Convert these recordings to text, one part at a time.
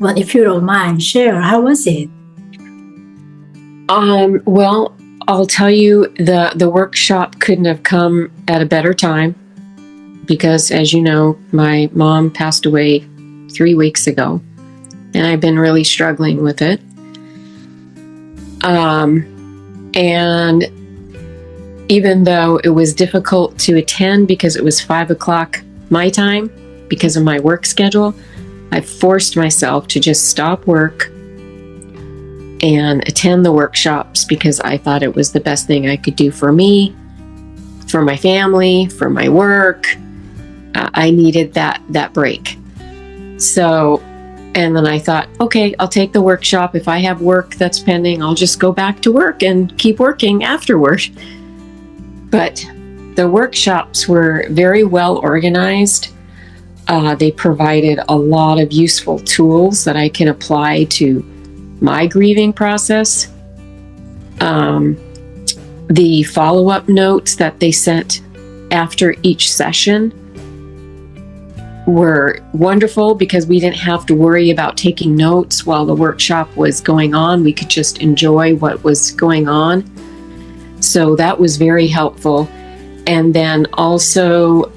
But if you don't mind, share, how was it? Well, I'll tell you, the workshop couldn't have come at a better time because, as you know, my mom passed away 3 weeks ago, and I've been really struggling with it. And even though it was difficult to attend because it was 5 o'clock my time because of my work schedule, I forced myself to just stop work and attend the workshops because I thought it was the best thing I could do for me, for my family, for my work. I needed that break. So, and then I thought, okay, I'll take the workshop. If I have work that's pending, I'll just go back to work and keep working afterward. But the workshops were very well organized. They provided a lot of useful tools that I can apply to my grieving process. The follow-up notes that they sent after each session were wonderful because we didn't have to worry about taking notes while the workshop was going on. We could just enjoy what was going on. So that was very helpful. And then also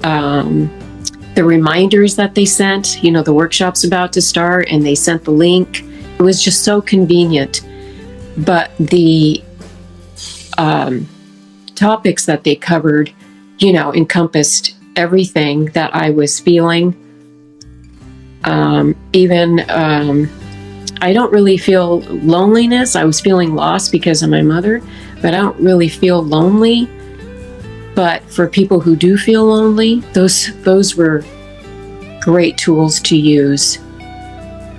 the reminders that they sent, the workshop's about to start, and they sent the link. It was just so convenient. But the topics that they covered, encompassed everything that I was feeling. I don't really feel loneliness. I was feeling lost because of my mother, but I don't really feel lonely. But for people who do feel lonely, those were great tools to use.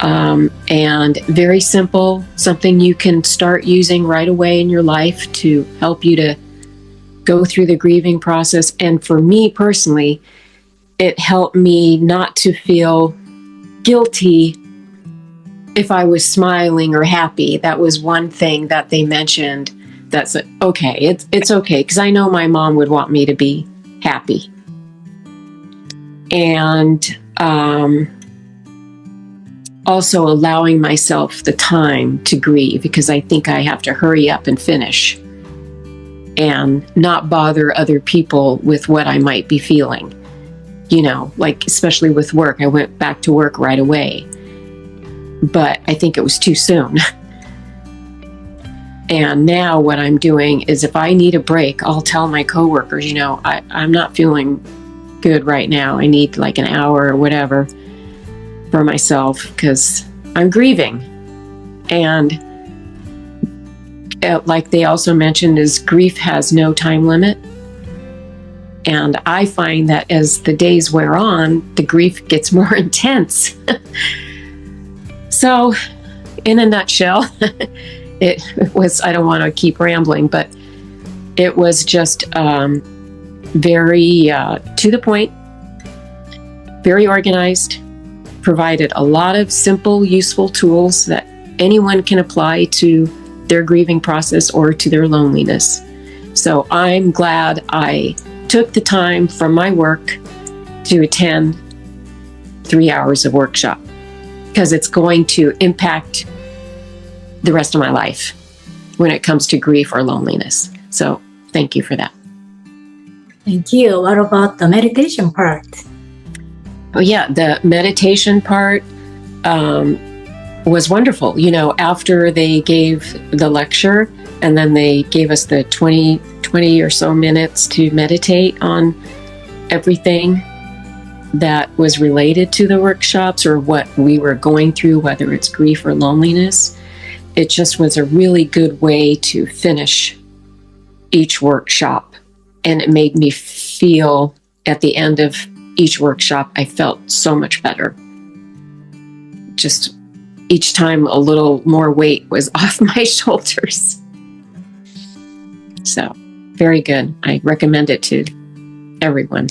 And very simple, something you can start using right away in your life to help you to go through the grieving process. And for me personally, it helped me not to feel guilty if I was smiling or happy. That was one thing that they mentioned. That's okay. It's okay, because I know my mom would want me to be happy. And also allowing myself the time to grieve, because I think I have to hurry up and finish and not bother other people with what I might be feeling. Like especially with work, I went back to work right away, but I think it was too soon. And now what I'm doing is if I need a break, I'll tell my coworkers, I'm not feeling good right now. I need like an hour or whatever for myself because I'm grieving. And like they also mentioned, is grief has no time limit. And I find that as the days wear on, the grief gets more intense. So in a nutshell, it was, I don't want to keep rambling, but it was just very to the point, very organized, provided a lot of simple, useful tools that anyone can apply to their grieving process or to their loneliness. So I'm glad I took the time from my work to attend 3 hours of workshop, because it's going to impact the rest of my life when it comes to grief or loneliness. So thank you for that. Thank you. What about the meditation part? Oh yeah, the meditation part was wonderful. After they gave the lecture and then they gave us the 20 or so minutes to meditate on everything that was related to the workshops or what we were going through, whether it's grief or loneliness. It just was a really good way to finish each workshop. And it made me feel at the end of each workshop, I felt so much better. Just each time a little more weight was off my shoulders. So very good. I recommend it to everyone.